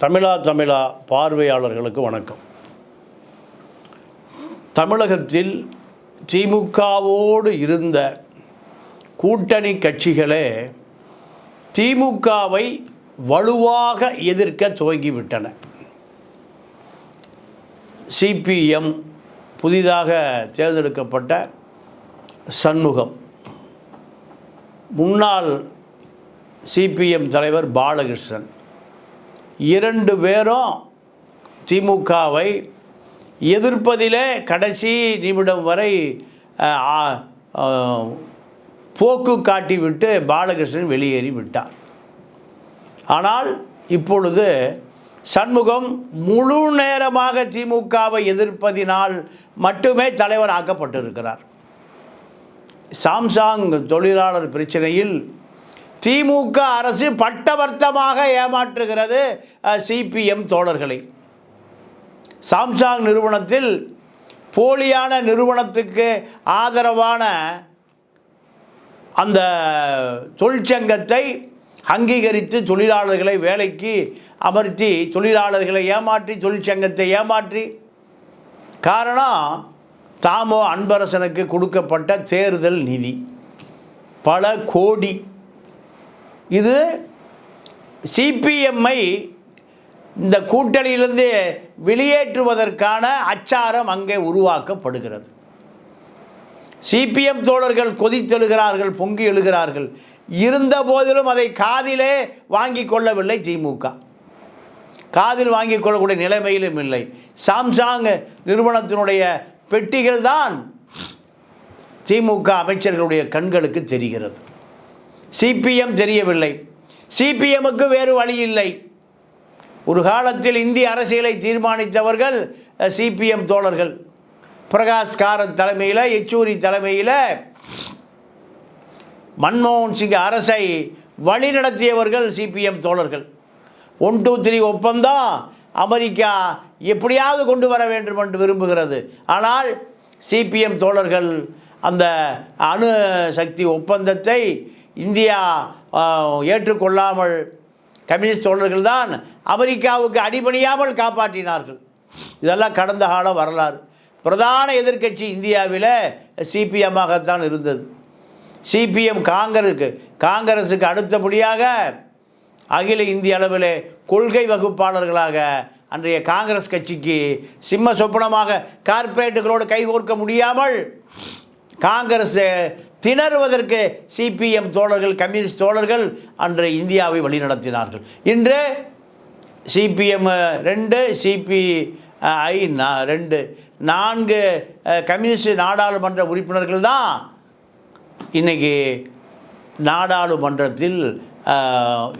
தமிழா பார்வையாளர்களுக்கு வணக்கம். தமிழகத்தில் திமுகவோடு இருந்த கூட்டணி கட்சிகளே திமுகவை வலுவாக எதிர்க்க துவங்கிவிட்டன. சிபிஎம், புதிதாக தேர்ந்தெடுக்கப்பட்ட சண்முகம், முன்னாள் சிபிஎம் தலைவர் பாலகிருஷ்ணன், இரண்டு பேரும் திமுகவை எதிர்ப்பதிலே கடைசி நிமிடம் வரை போக்கு காட்டிவிட்டு பாலகிருஷ்ணன் வெளியேறி விட்டார். ஆனால் இப்பொழுது சண்முகம் முழு நேரமாக திமுகவை எதிர்ப்பதினால் மட்டுமே தலைவர் ஆக்கப்பட்டிருக்கிறார். சாம்சங் தொழிலாளர் பிரச்சனையில் திமுக அரசு பட்டவர்த்தமாக ஏமாற்றுகிறது சிபிஎம் தோழர்களை. சாம்சங் நிறுவனத்தில் போலியான நிறுவனத்துக்கு ஆதரவான அந்த தொழிற்சங்கத்தை அங்கீகரித்து தொழிலாளர்களை வேலைக்கு அமர்த்தி தொழிலாளர்களை ஏமாற்றி தொழிற்சங்கத்தை ஏமாற்றி, காரணம் தாமோ அன்பரசனுக்கு கொடுக்கப்பட்ட தேர்தல் நிதி பல கோடி. இது சிபிஎம்ஐ இந்த கூட்டணியிலிருந்து வெளியேற்றுவதற்கான அச்சாரம் அங்கே உருவாக்கப்படுகிறது. சிபிஎம் தோழர்கள் கொதித்தெழுகிறார்கள், பொங்கி எழுகிறார்கள். இருந்த போதிலும் அதை காதிலே வாங்கி கொள்ளவில்லை திமுக. காதில் வாங்கி கொள்ளக்கூடிய நிலைமையிலும் இல்லை. சாம்சங் நிறுவனத்தினுடைய பெட்டிகள் தான் திமுக அமைச்சர்களுடைய கண்களுக்கு தெரிகிறது. சிபிஎம் தெரியவில்லை. சிபிஎம்முக்கு வேறு வழி இல்லை. ஒரு காலத்தில் இந்திய அரசியலை தீர்மானித்தவர்கள் சிபிஎம் தோழர்கள். பிரகாஷ் காரத் தலைமையில், யெச்சூரி தலைமையில் மன்மோகன் சிங் அரசை வழிநடத்தியவர்கள் சிபிஎம் தோழர்கள். 123 ஒப்பந்தம் அமெரிக்கா எப்படியாவது கொண்டு வர வேண்டும் என்று விரும்புகிறது. ஆனால் சிபிஎம் தோழர்கள் அந்த அணு சக்தி ஒப்பந்தத்தை இந்தியா ஏற்றுக்கொள்ளாமல் கம்யூனிஸ்ட் தோழர்கள் தான் அமெரிக்காவுக்கு அடிபணியாமல் காப்பாற்றினார்கள். இதெல்லாம் கடந்த கால வரலாறு. பிரதான எதிர்க்கட்சி இந்தியாவில் சிபிஎம்மாகத்தான் இருந்தது. சிபிஎம் காங்கிரஸுக்கு அடுத்தபடியாக அகில இந்திய அளவில் கொள்கை வகுப்பாளர்களாக அன்றைய காங்கிரஸ் கட்சிக்கு சிம்ம சொப்பனமாக கார்ப்பரேட்டுகளோடு கைகோர்க்க முடியாமல் காங்கிரஸ் திணறுவதற்கு சிபிஎம் தோழர்கள், கம்யூனிஸ்ட் தோழர்கள் அன்று இந்தியாவை வழிநடத்தினார்கள். இன்று சிபிஎம் 2, சிபிஐ 2, 4 கம்யூனிஸ்ட் நாடாளுமன்ற உறுப்பினர்கள் தான் இன்றைக்கி நாடாளுமன்றத்தில்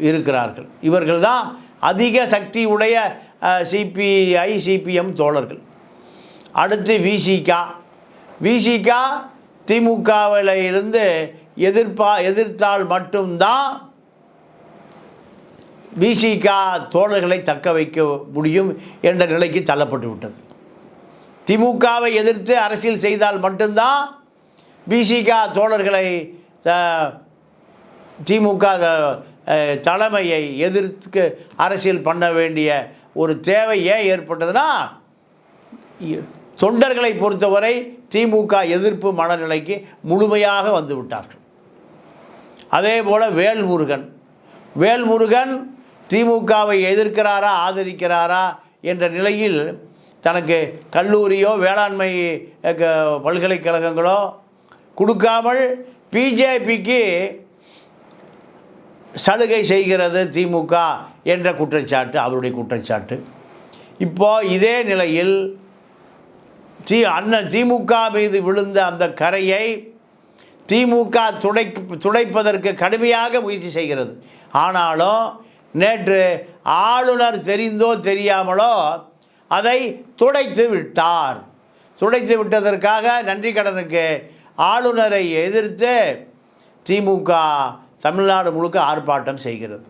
இருக்கிறார்கள். இவர்கள் தான் அதிக சக்தி உடைய சிபிஐ, சிபிஎம் தோழர்கள். அடுத்து விசிகா திமுகவில் இருந்து எதிர்த்தால் மட்டும்தான் விசிகா தோழர்களை தக்க வைக்க முடியும் என்ற நிலைக்கு தள்ளப்பட்டு விட்டது. திமுகவை எதிர்த்து அரசியல் செய்தால் மட்டும்தான் விசிகா தோழர்களை திமுக தலைமையை எதிர்த்து அரசியல் பண்ண வேண்டிய ஒரு தேவை ஏன் ஏற்பட்டதுன்னா, தொண்டர்களை பொறுத்தவரை திமுக எதிர்ப்பு மனநிலைக்கு முழுமையாக வந்து விட்டார்கள். அதே போல் வேல்முருகன் திமுகவை எதிர்க்கிறாரா ஆதரிக்கிறாரா என்ற நிலையில் தனக்கு கல்லூரியோ வேளாண்மை பல்கலைக்கழகங்களோ கொடுக்காமல் பிஜேபிக்கு சலுகை செய்கிறது திமுக என்ற குற்றச்சாட்டு அவருடைய குற்றச்சாட்டு. இப்போது இதே நிலையில் அண்ணன் திமுக மீது விழுந்த அந்த கரையை திமுக துடைப்பதற்கு கடுமையாக முயற்சி செய்கிறது. ஆனாலும் நேற்று ஆளுநர் தெரிந்தோ தெரியாமலோ அதை துடைத்து விட்டதற்காக நன்றி கடனுக்கு ஆளுநரை எதிர்த்து திமுக தமிழ்நாடு முழுக்க ஆர்ப்பாட்டம் செய்கிறது.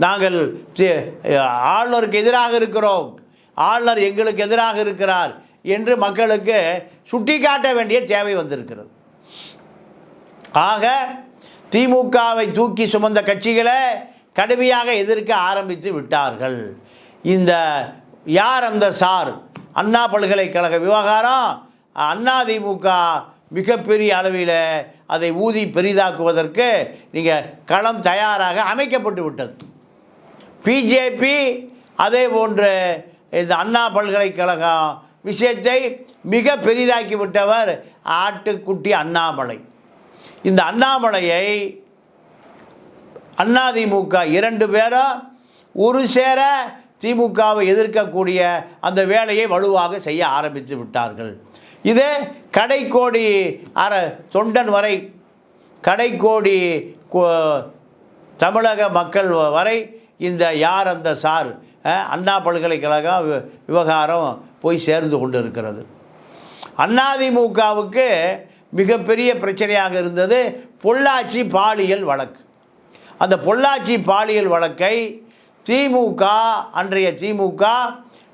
நாங்கள் ஆளுநருக்கு எதிராக இருக்கிறோம், ஆளுநர் எங்களுக்கு எதிராக இருக்கிறார் என்று மக்களுக்கு சுட்டிக்காட்ட வேண்டிய தேவை வந்திருக்கிறது. ஆக திமுகவை தூக்கி சுமந்த கட்சிகளை கடுமையாக எதிர்க்க ஆரம்பித்து விட்டார்கள். இந்த யார் அந்த சார் அண்ணா பல்கலைக்கழக விவகாரம் அதிமுக மிகப்பெரிய அளவில் அதை ஊதி பெரிதாக்குவதற்கு நீங்கள் களம் தயாராக அமைக்கப்பட்டு விட்டது. பிஜேபி அதே போன்று இந்த அண்ணா பல்கலைக்கழகம் விஷயத்தை மிக பெரிதாக்கி விட்டவர் ஆட்டுக்குட்டி அண்ணாமலை. இந்த அண்ணாமலையை அதிமுக 2 பேரும் ஒரு சேர திமுகவை எதிர்க்கக்கூடிய அந்த வேலையை வலுவாக செய்ய ஆரம்பித்து விட்டார்கள். இது கடைக்கோடி தொண்டன் வரை, கடைக்கோடி தமிழக மக்கள் வரை இந்த யார் அந்த சார் அண்ணா பல்கலைக்கழகம் விவகாரம் போய் சேர்ந்து கொண்டு இருக்கிறது. அதிமுகவுக்கு மிகப்பெரிய பிரச்சனையாக இருந்தது பொள்ளாச்சி பாலியல் வழக்கு. அந்த பொள்ளாச்சி பாலியல் வழக்கை அன்றைய திமுக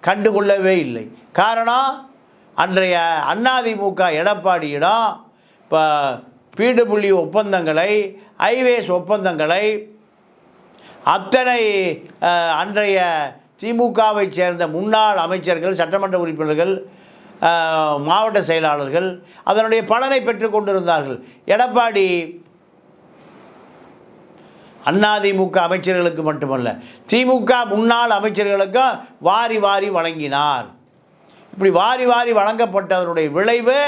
கண்டுகொள்ளவே இல்லை. காரணம், அன்றைய அதிமுக எடப்பாடியிடம் இப்போ பிடபிள்யூ ஒப்பந்தங்களை, ஹைவேஸ் ஒப்பந்தங்களை அத்தனை அன்றைய திமுகவை சேர்ந்த முன்னாள் அமைச்சர்கள், சட்டமன்ற உறுப்பினர்கள், மாவட்ட செயலாளர்கள் அதனுடைய பலனை பெற்று கொண்டிருந்தார்கள். எடப்பாடி அதிமுக அமைச்சர்களுக்கு மட்டுமல்ல, திமுக முன்னாள் அமைச்சர்களுக்கும் வாரி வாரி வழங்கினார். இப்படி வாரி வாரி வழங்கப்பட்டதனுடைய விளைவு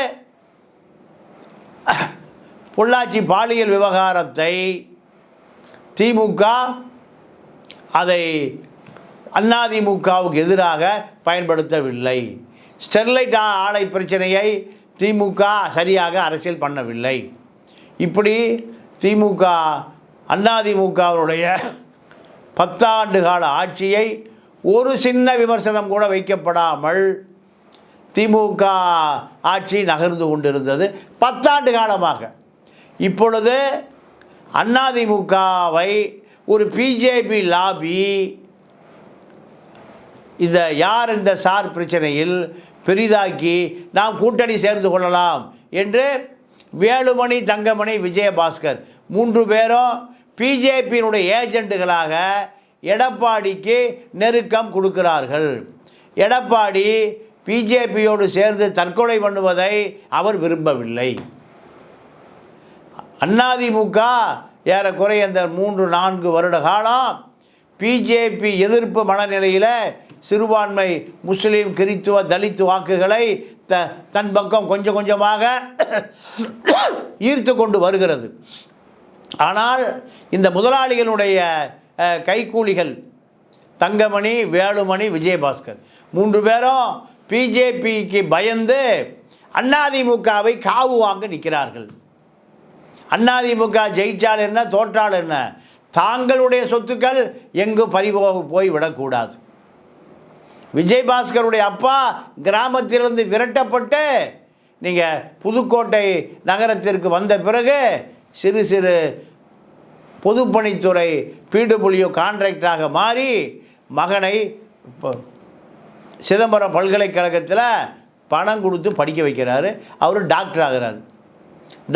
பொள்ளாச்சி பாலியல் விவகாரத்தை திமுக அதை அதிமுகவுக்கு எதிராக பயன்படுத்தவில்லை. ஸ்டெர்லைட் ஆலை பிரச்சனையை திமுக சரியாக அரசியல் பண்ணவில்லை. இப்படி திமுக அதிமுகவினுடைய 10 ஆண்டு கால ஆட்சியை ஒரு சின்ன விமர்சனம் கூட வைக்கப்படாமல் திமுக ஆட்சி நகர்ந்து கொண்டிருந்தது 10 ஆண்டு காலமாக. இப்பொழுது அதிமுகவை ஒரு பிஜேபி லாபி இந்த சார் பிரச்சனையில் பெரிதாக்கி நாம் கூட்டணி சேர்ந்து கொள்ளலாம் என்று வேலுமணி, தங்கமணி, விஜயபாஸ்கர் 3 பேரும் பிஜேபியினுடைய ஏஜெண்டுகளாக எடப்பாடிக்கு நெருக்கம் கொடுக்கிறார்கள். எடப்பாடி பிஜேபியோடு சேர்ந்து தற்கொலை பண்ணுவதை அவர் விரும்பவில்லை. அதிமுக ஏறக்குறைய இந்த 3-4 வருட காலம் பிஜேபி எதிர்ப்பு மனநிலையில் சிறுபான்மை முஸ்லீம், கிறித்துவ, தலித் வாக்குகளை தன் பக்கம் கொஞ்சம் கொஞ்சமாக ஈர்த்து கொண்டு வருகிறது. ஆனால் இந்த முதலாளிகளுடைய கைக்கூலிகள் தங்கமணி, வேலுமணி, விஜயபாஸ்கர் 3 பேரும் பிஜேபிக்கு பயந்து அதிமுகவை காவு வாங்க நிற்கிறார்கள். அதிமுக ஜெயிச்சால் என்ன, தோற்றால் என்ன, தாங்களுடைய சொத்துக்கள் எங்கு போய் விடக்கூடாது. விஜயபாஸ்கருடைய அப்பா கிராமத்திலிருந்து விரட்டப்பட்டு நீங்கள் புதுக்கோட்டை நகரத்திற்கு வந்த பிறகு சிறு சிறு பொதுப்பணித்துறை பிடபிள்யூ கான்ட்ராக்டராக மாறி மகனை சிதம்பரம் பல்கலைக்கழகத்தில் பணம் கொடுத்து படிக்க வைக்கிறாரு. அவர் டாக்டர் ஆகிறார்.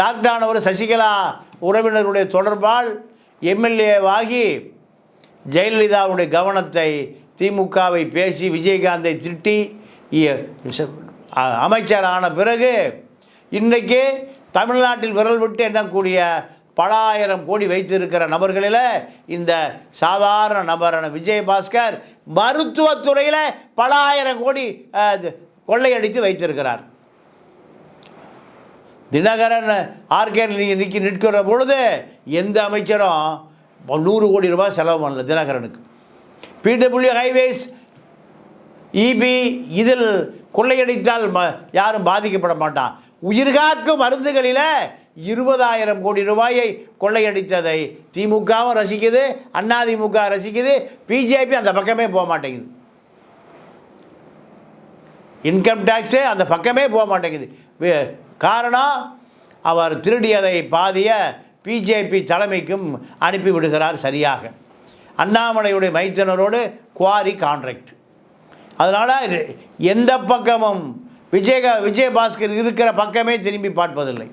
டாக்டர் ஆனவர் சசிகலா உறவினருடைய தொடர்பால் எம்எல்ஏவாகி ஜெயலலிதாவுடைய கவனத்தை திமுகவை பேசி விஜயகாந்தை திட்டி அமைச்சரான பிறகு இன்றைக்கு தமிழ்நாட்டில் விரல் விட்டு எண்ணக்கூடிய பல ஆயிரம் கோடி வைத்திருக்கிற நபர்களில் இந்த சாதாரண நபரான விஜயபாஸ்கர் மருத்துவத்துறையில் பல ஆயிரம் கோடி கொள்ளையடித்து வைத்திருக்கிறார். தினகரன் ஆர்கேன் நிற்கிற பொழுது எந்த அமைச்சரும் 100 கோடி ரூபாய் செலவு பண்ணல தினகரனுக்கு. பிடபிள்யூ ஹைவேஸ், இபி இதில் கொள்ளையடித்தால் யாரும் பாதிக்கப்பட மாட்டான். உயிர்காக்கும் மருந்துகளில் 20,000 கோடி ரூபாயை கொள்ளையடித்ததை திமுகவும் ரசிக்குது, அதிமுக ரசிக்குது, பிஜேபி அந்த பக்கமே போக மாட்டேங்குது. இன்கம் டேக்ஸு அந்த பக்கமே போக மாட்டேங்குது. காரணம், அவர் திருடியதை பாதிய பிஜேபி தலைமைக்கும் அனுப்பிவிடுகிறார். சரியாக அண்ணாமலையுடைய மைத்தினரோடு குவாரி கான்ட்ராக்ட். அதனால் எந்த பக்கமும் விஜயபாஸ்கர் இருக்கிற பக்கமே திரும்பி பார்ப்பதில்லை.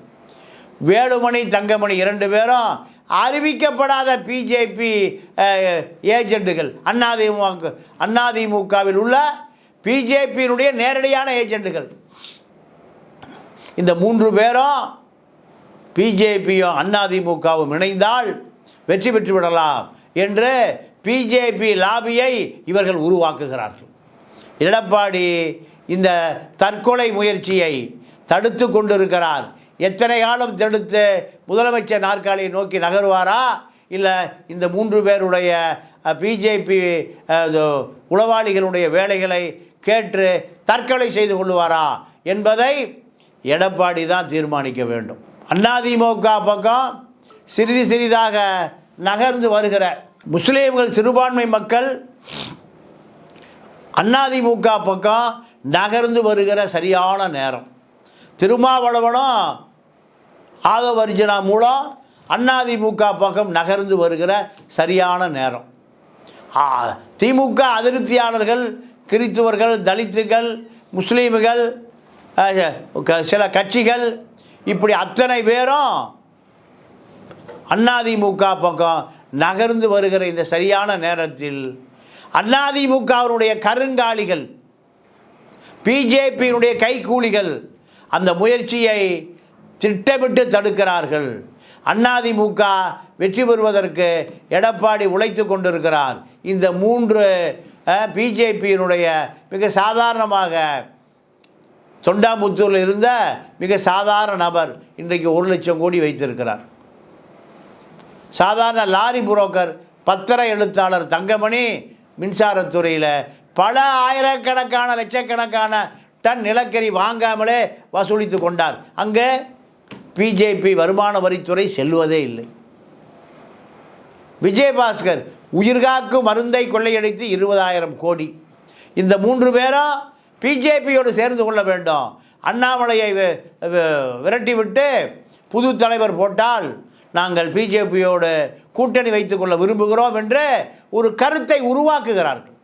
வேலுமணி, தங்கமணி 2 பேரும் அறிவிக்கப்படாத பிஜேபி ஏஜெண்டுகள், அதிமுகவில் உள்ள பிஜேபியினுடைய நேரடியான ஏஜெண்டுகள். இந்த 3 பேரும் பிஜேபியும் அதிமுகவும் இணைந்தால் வெற்றி பெற்று விடலாம் என்று பிஜேபி லாபியை இவர்கள் உருவாக்குகிறார்கள். எடப்பாடி இந்த தற்கொலை முயற்சியை தடுத்து கொண்டிருக்கிறார். எத்தனை காலம் தடுத்து முதலமைச்சர் நாற்காலியை நோக்கி நகருவாரா, இல்லை இந்த 3 பேருடைய பிஜேபி உளவாளிகளுடைய வேலைகளை கேட்டு தற்கொலை செய்து கொள்வாரா என்பதை எடப்பாடி தான் தீர்மானிக்க வேண்டும். அதிமுக பக்கம் சிறிது சிறிதாக நகர்ந்து வருகிற முஸ்லீம்கள் சிறுபான்மை மக்கள் அதிமுக பக்கம் நகர்ந்து வருகிற சரியான நேரம். திருமாவளவனும் ஆதவர்ஜனா மூலம் அதிமுக பக்கம் நகர்ந்து வருகிற சரியான நேரம். திமுக அதிருப்தியாளர்கள், கிறித்துவர்கள், தலித்துகள், முஸ்லீம்கள், சில கட்சிகள், இப்படி அத்தனை பேரும் அதிமுக பக்கம் நகர்ந்து வருகிற இந்த சரியான நேரத்தில் அதிமுகவினுடைய கருங்காலிகள், பிஜேபியினுடைய கைக்கூலிகள் அந்த முயற்சியை திட்டமிட்டு தடுக்கிறார்கள். அதிமுக வெற்றி பெறுவதற்கு எடப்பாடி உழைத்து கொண்டிருக்கிறார். இந்த 3 பிஜேபியினுடைய மிக சாதாரணமாக தொண்டாமுத்தூரில் இருந்த மிக சாதாரண நபர் இன்றைக்கு 1 லட்சம் கோடி வைத்திருக்கிறார். சாதாரண லாரி புரோக்கர், பத்திர எழுத்தாளர் தங்கமணி மின்சாரத்துறையில் பல ஆயிரக்கணக்கான லட்சக்கணக்கான டன் நிலக்கரி வாங்காமலே வசூலித்து கொண்டார். அங்கே பிஜேபி வருமான வரித்துறை செல்வதே இல்லை. விஜயபாஸ்கர் உயிர்காக்கும் மருந்தை கொள்ளையடித்து 20,000 கோடி. இந்த 3 பேரும் பிஜேபியோடு சேர்ந்து கொள்ள வேண்டும். அண்ணாமலையை விரட்டிவிட்டு புது தலைவர் போட்டால் நாங்கள் பிஜேபியோடு கூட்டணி வைத்துக்கொள்ள விரும்புகிறோம் என்று ஒரு கருத்தை உருவாக்குகிறார்கள்.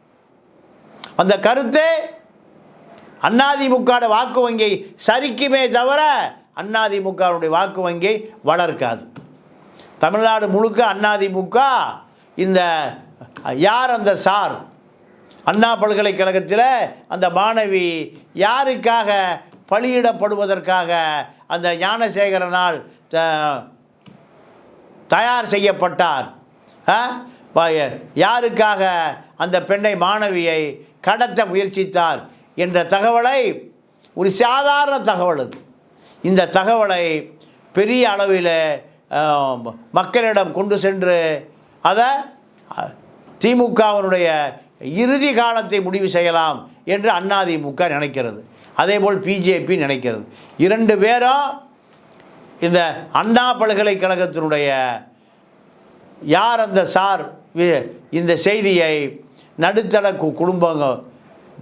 அந்த கருத்து அதிமுக வாக்கு வங்கி சரிக்குமே தவிர அதிமுகவுடைய வாக்கு வங்கி வளர்க்காது. தமிழ்நாடு முழுக்க அதிமுக இந்த யார் அந்த சார், அண்ணா பல்கலைக்கழகத்தில் அந்த மாணவி யாருக்காக பலியிடப்படுவதற்காக அந்த ஞானசேகரனால் தயார் செய்யப்பட்டார், யாருக்காக அந்த பெண்ணை மாணவியை கடத்த முயற்சித்தார் என்ற தகவலை, ஒரு சாதாரண தகவல் அது, இந்த தகவலை பெரிய அளவில் மக்களிடம் கொண்டு சென்று அதை திமுகவினுடைய இறுதி காலத்தை முடிவு செய்யலாம் என்று அதிமுக நினைக்கிறது. அதேபோல் பிஜேபி நினைக்கிறது. 2 பேரும் இந்த அண்ணா பல்கலைக்கழகத்தினுடைய யார் அந்த சார் இந்த செய்தியை நடுத்தர குடும்பங்க,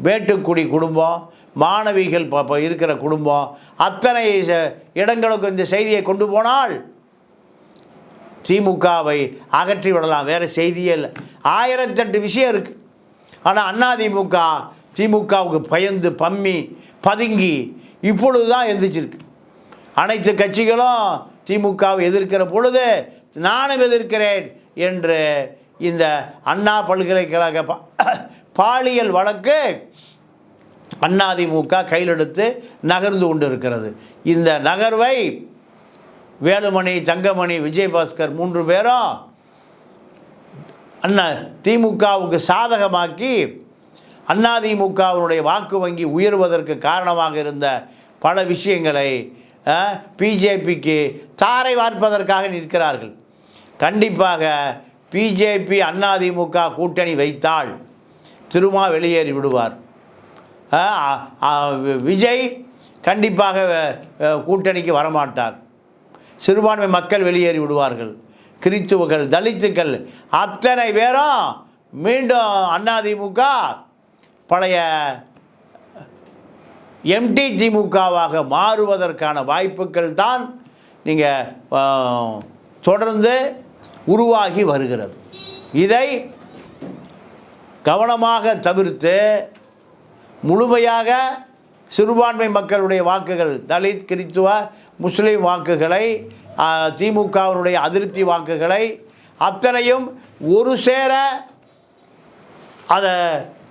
மேட்டுக்குடி குடும்பம், மாணவிகள் இருக்கிற குடும்பம், அத்தனை இடங்களுக்கு இந்த செய்தியை கொண்டு போனால் திமுகவை அகற்றி விடலாம். வேறு செய்தியே இல்லை. 1008 விஷயம் இருக்குது. ஆனால் அதிமுக திமுகவுக்கு பயந்து பம்மி பதுங்கி இப்பொழுது தான் எந்திரிச்சிருக்கு. அனைத்து கட்சிகளும் திமுகவை எதிர்க்கிற பொழுது நானும் எதிர்க்கிறேன் என்று இந்த அண்ணா பல்கலைக்கழக பாலியல் வழக்கு அதிமுக கையிலெடுத்து நகர்ந்து கொண்டு இருக்கிறது. இந்த நகர்வை வேலுமணி, தங்கமணி, விஜயபாஸ்கர் 3 பேரும் திமுகவுக்கு சாதகமாக்கி அதிமுகவினுடைய வாக்கு வங்கி உயர்வதற்கு காரணமாக இருந்த பல விஷயங்களை பிஜேபிக்கு தாரை வார்ப்பதற்காக நிற்கிறார்கள். கண்டிப்பாக பிஜேபி அதிமுக கூட்டணி வைத்தால் திருமா வெளியேறி விடுவார். விஜய் கண்டிப்பாக கூட்டணிக்கு வரமாட்டார். சிறுபான்மை மக்கள் வெளியேறி விடுவார்கள். கிறித்துவர்கள், தலித்துக்கள் அத்தனை பேரும் மீண்டும் அதிமுக பழைய எம்டி திமுகவாக மாறுவதற்கான வாய்ப்புகள் தான் நீங்கள் தொடர்ந்து உருவாகி வருகிறது. இதை கவனமாக தவிர்த்து முழுமையாக சிறுபான்மை மக்களுடைய வாக்குகள், தலித், கிறித்துவ, முஸ்லீம் வாக்குகளை திமுகவினுடைய அதிருப்தி வாக்குகளை அத்தனையும் ஒரு சேர அதை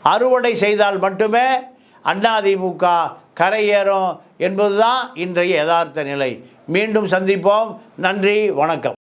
அறுவடை செய்தால் மட்டுமே அதிமுக கரையேறும் என்பதுதான் இன்றைய யதார்த்த நிலை. மீண்டும் சந்திப்போம். நன்றி, வணக்கம்.